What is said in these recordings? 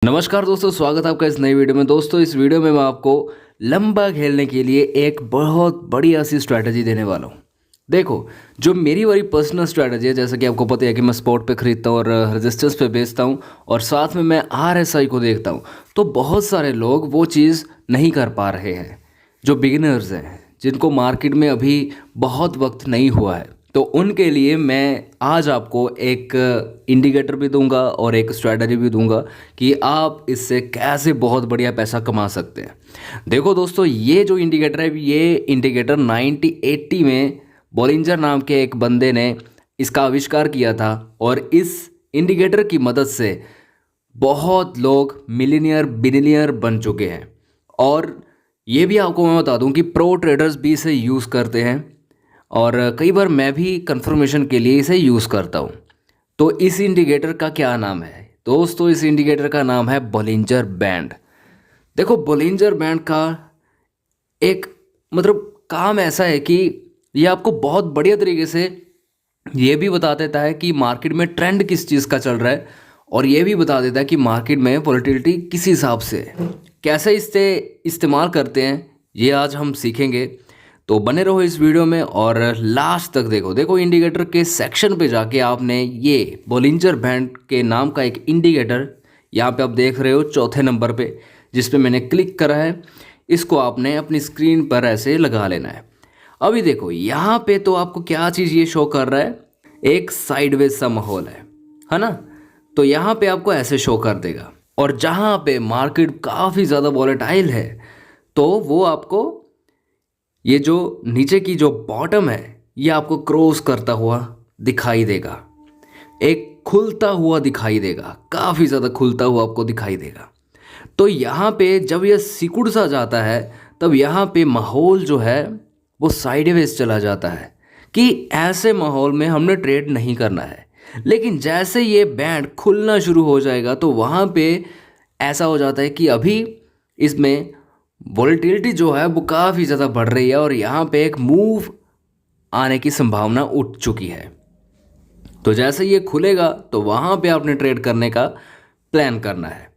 नमस्कार दोस्तों, स्वागत है आपका इस नई वीडियो में। दोस्तों, इस वीडियो में मैं आपको लंबा खेलने के लिए एक बहुत बढ़िया सी स्ट्रैटेजी देने वाला हूँ। देखो, जो मेरी वाली पर्सनल स्ट्रैटेजी है, जैसा कि आपको पता है कि मैं स्पॉट पे खरीदता हूँ और रजिस्टर्स पे बेचता हूँ और साथ में मैं आरएसआई को देखता हूँ। तो बहुत सारे लोग वो चीज़ नहीं कर पा रहे हैं, जो बिगिनर्स हैं, जिनको मार्केट में अभी बहुत वक्त नहीं हुआ है। तो उनके लिए मैं आज आपको एक इंडिकेटर भी दूंगा और एक स्ट्रैटेजी भी दूंगा कि आप इससे कैसे बहुत बढ़िया पैसा कमा सकते हैं। देखो दोस्तों, ये जो इंडिकेटर है, ये इंडिकेटर 1980 में बोलिंजर नाम के एक बंदे ने इसका आविष्कार किया था और इस इंडिकेटर की मदद से बहुत लोग मिलीनियर बिलियनियर बन चुके हैं। और ये भी आपको मैं बता दूं कि प्रो ट्रेडर्स भी इसे यूज़ करते हैं और कई बार मैं भी कंफर्मेशन के लिए इसे यूज़ करता हूँ। तो इस इंडिकेटर का क्या नाम है दोस्तों? इस इंडिकेटर का नाम है बोलिंजर बैंड। देखो, बोलिंजर बैंड का एक काम ऐसा है कि ये आपको बहुत बढ़िया तरीके से ये भी बता देता है कि मार्केट में ट्रेंड किस चीज़ का चल रहा है और ये भी बता देता है कि मार्केट में वोलेटिलिटी किस हिसाब से है। कैसे इससे इस्तेमाल करते हैं, ये आज हम सीखेंगे। तो बने रहो इस वीडियो में और लास्ट तक देखो। देखो, इंडिकेटर के सेक्शन पे जाके आपने ये बोलिंजर बैंड के नाम का एक इंडिकेटर यहाँ पे आप देख रहे हो चौथे नंबर पे, जिस पे मैंने क्लिक करा है, इसको आपने अपनी स्क्रीन पर ऐसे लगा लेना है। अभी देखो, यहाँ पे तो आपको क्या चीज़ ये शो कर रहा है, एक साइडवेज सा माहौल है ना। तो यहाँ पे आपको ऐसे शो कर देगा और जहाँ पे मार्केट काफ़ी ज़्यादा वॉलेटाइल है तो वो आपको ये जो नीचे की जो बॉटम है ये आपको क्रॉस करता हुआ दिखाई देगा, एक खुलता हुआ दिखाई देगा, काफ़ी ज़्यादा खुलता हुआ आपको दिखाई देगा। तो यहाँ पे जब ये सिकुड़ सा जाता है तब यहाँ पे माहौल जो है वो साइडवेज चला जाता है कि ऐसे माहौल में हमने ट्रेड नहीं करना है। लेकिन जैसे ये बैंड खुलना शुरू हो जाएगा तो वहाँ पे ऐसा हो जाता है कि अभी इसमें वोलेटिलिटी जो है वो काफ़ी ज़्यादा बढ़ रही है और यहाँ पे एक मूव आने की संभावना उठ चुकी है। तो जैसे ये खुलेगा तो वहाँ पे आपने ट्रेड करने का प्लान करना है।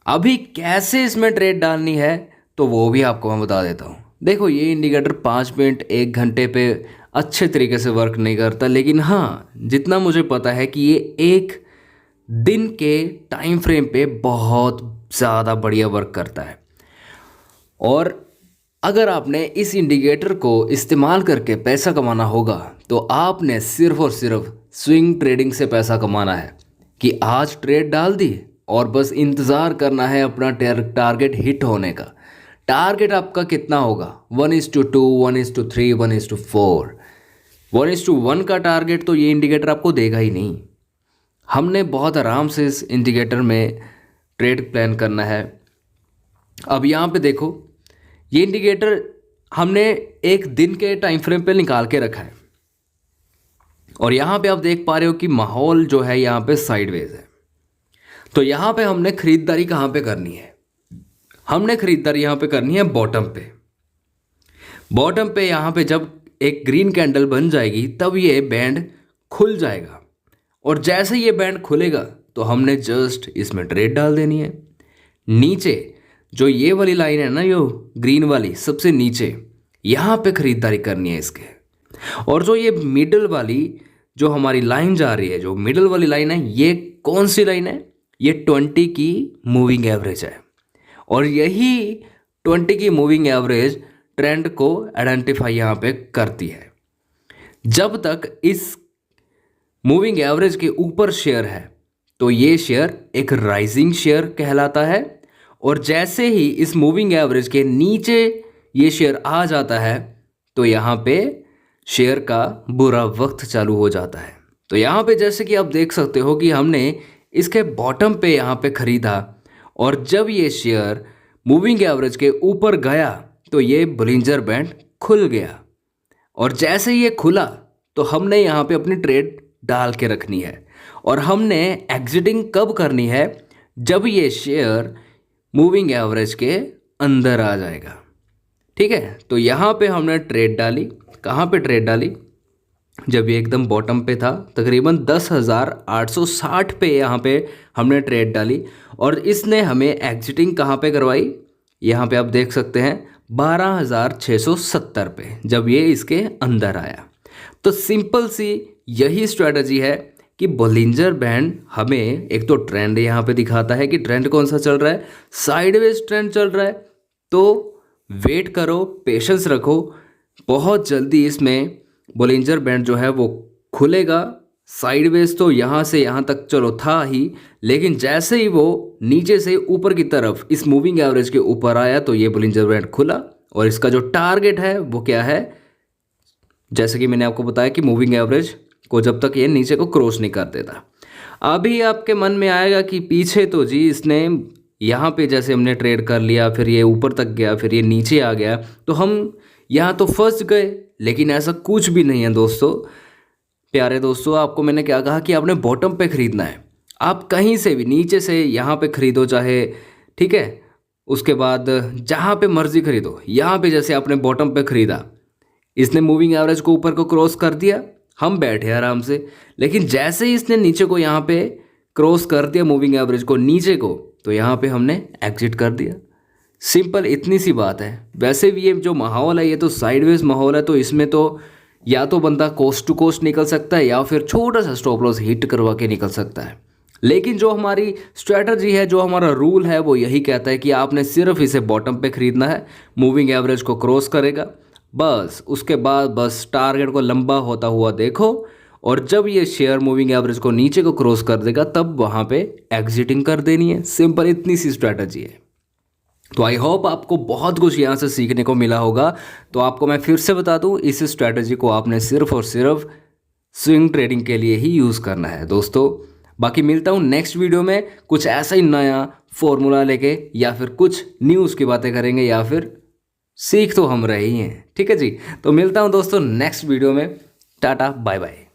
अभी कैसे इसमें ट्रेड डालनी है तो वो भी आपको मैं बता देता हूँ। देखो, ये इंडिकेटर 5 मिनट 1 घंटे पे अच्छे तरीके से वर्क नहीं करता, लेकिन हाँ, जितना मुझे पता है कि ये एक दिन के टाइम फ्रेम पे बहुत ज़्यादा बढ़िया वर्क करता है। और अगर आपने इस इंडिकेटर को इस्तेमाल करके पैसा कमाना होगा तो आपने सिर्फ और सिर्फ स्विंग ट्रेडिंग से पैसा कमाना है कि आज ट्रेड डाल दी और बस इंतज़ार करना है अपना टारगेट हिट होने का। टारगेट आपका कितना होगा? 1:2, 1:3, 1:4। 1:1 का टारगेट तो ये इंडिकेटर आपको देगा ही नहीं। हमने बहुत आराम से इस इंडिकेटर में ट्रेड प्लान करना है। अब यहाँ पे देखो, ये इंडिकेटर हमने एक दिन के टाइम फ्रेम पे निकाल के रखा है और यहाँ पे आप देख पा रहे हो कि माहौल जो है यहाँ पे साइडवेज है। तो यहाँ पे हमने खरीदारी कहाँ पे करनी है? हमने खरीदारी यहाँ पे करनी है बॉटम पे। बॉटम पे यहाँ पे जब एक ग्रीन कैंडल बन जाएगी तब ये बैंड खुल जाएगा और जैसे ये बैंड खुलेगा तो हमने जस्ट इसमें ट्रेड डाल देनी है। नीचे जो ये वाली लाइन है ना, यो ग्रीन वाली सबसे नीचे, यहाँ पे खरीदारी करनी है इसके। और जो ये मिडल वाली जो हमारी लाइन जा रही है, जो मिडल वाली लाइन है, ये कौन सी लाइन है? ये 20 की मूविंग एवरेज है और यही 20 की मूविंग एवरेज ट्रेंड को आइडेंटिफाई यहाँ पे करती है। जब तक इस मूविंग एवरेज के ऊपर शेयर है तो ये शेयर एक राइजिंग शेयर कहलाता है और जैसे ही इस मूविंग एवरेज के नीचे ये शेयर आ जाता है तो यहाँ पे शेयर का बुरा वक्त चालू हो जाता है। तो यहाँ पे जैसे कि आप देख सकते हो कि हमने इसके बॉटम पे यहाँ पे ख़रीदा और जब ये शेयर मूविंग एवरेज के ऊपर गया तो ये बोलिंजर बैंड खुल गया और जैसे ये खुला तो हमने यहाँ पे अपनी ट्रेड डाल के रखनी है और हमने एग्जिटिंग कब करनी है? जब ये शेयर मूविंग एवरेज के अंदर आ जाएगा। ठीक है, तो यहाँ पे हमने ट्रेड डाली। कहाँ पे ट्रेड डाली? जब ये एकदम बॉटम पे था, तकरीबन 10,860 पे यहाँ पे हमने ट्रेड डाली और इसने हमें एग्जिटिंग कहाँ पे करवाई, यहाँ पे आप देख सकते हैं 12,670 पे, जब ये इसके अंदर आया। तो सिंपल सी यही स्ट्रैटेजी है कि बोलिंजर बैंड हमें एक तो ट्रेंड यहाँ पे दिखाता है कि ट्रेंड कौन सा चल रहा है, साइडवेज ट्रेंड चल रहा है, तो वेट करो, पेशेंस रखो, बहुत जल्दी इसमें बोलिंजर बैंड जो है वो खुलेगा। साइडवेज तो यहाँ से यहाँ तक चलो था ही, लेकिन जैसे ही वो नीचे से ऊपर की तरफ इस मूविंग एवरेज के ऊपर आया तो ये बोलिंजर बैंड खुला और इसका जो टारगेट है वो क्या है, जैसे कि मैंने आपको बताया कि मूविंग एवरेज को जब तक ये नीचे को क्रॉस नहीं कर देता। अभी आपके मन में आएगा कि पीछे तो जी इसने यहाँ पे जैसे हमने ट्रेड कर लिया, फिर ये ऊपर तक गया, फिर ये नीचे आ गया, तो हम यहाँ तो फंस गए। लेकिन ऐसा कुछ भी नहीं है दोस्तों, प्यारे दोस्तों। आपको मैंने क्या कहा कि आपने बॉटम पे ख़रीदना है। आप कहीं से भी नीचे से यहाँ पे ख़रीदो चाहे, ठीक है, उसके बाद जहाँ पे मर्ज़ी ख़रीदो। यहाँ पे जैसे आपने बॉटम पे ख़रीदा, इसने मूविंग एवरेज को ऊपर को क्रॉस कर दिया, हम बैठे आराम से। लेकिन जैसे ही इसने नीचे को यहाँ पे क्रॉस कर दिया मूविंग एवरेज को नीचे को, तो यहाँ पे हमने एग्जिट कर दिया। सिंपल इतनी सी बात है। वैसे भी ये जो माहौल है ये तो साइडवेज माहौल है, तो इसमें तो या तो बंदा कोस्ट टू कोस्ट निकल सकता है या फिर छोटा सा स्टॉप लॉस हिट करवा के निकल सकता है। लेकिन जो हमारी स्ट्रैटेजी है, जो हमारा रूल है, वो यही कहता है कि आपने सिर्फ इसे बॉटम पे ख़रीदना है, मूविंग एवरेज को क्रॉस करेगा बस, उसके बाद बस टारगेट को लंबा होता हुआ देखो, और जब ये शेयर मूविंग एवरेज को नीचे को क्रॉस कर देगा तब वहाँ पे एग्जिटिंग कर देनी है। सिंपल इतनी सी स्ट्रैटेजी है। तो आई होप आपको बहुत कुछ यहाँ से सीखने को मिला होगा। तो आपको मैं फिर से बता दूँ, इस स्ट्रैटेजी को आपने सिर्फ और सिर्फ स्विंग ट्रेडिंग के लिए ही यूज़ करना है दोस्तों। बाकी मिलता हूँ नेक्स्ट वीडियो में कुछ ऐसा ही नया फॉर्मूला लेके, या फिर कुछ न्यूज़ की बातें करेंगे, या फिर सीख तो हम रहे ही हैं। ठीक है जी, तो मिलता हूँ दोस्तों नेक्स्ट वीडियो में। Tata bye bye.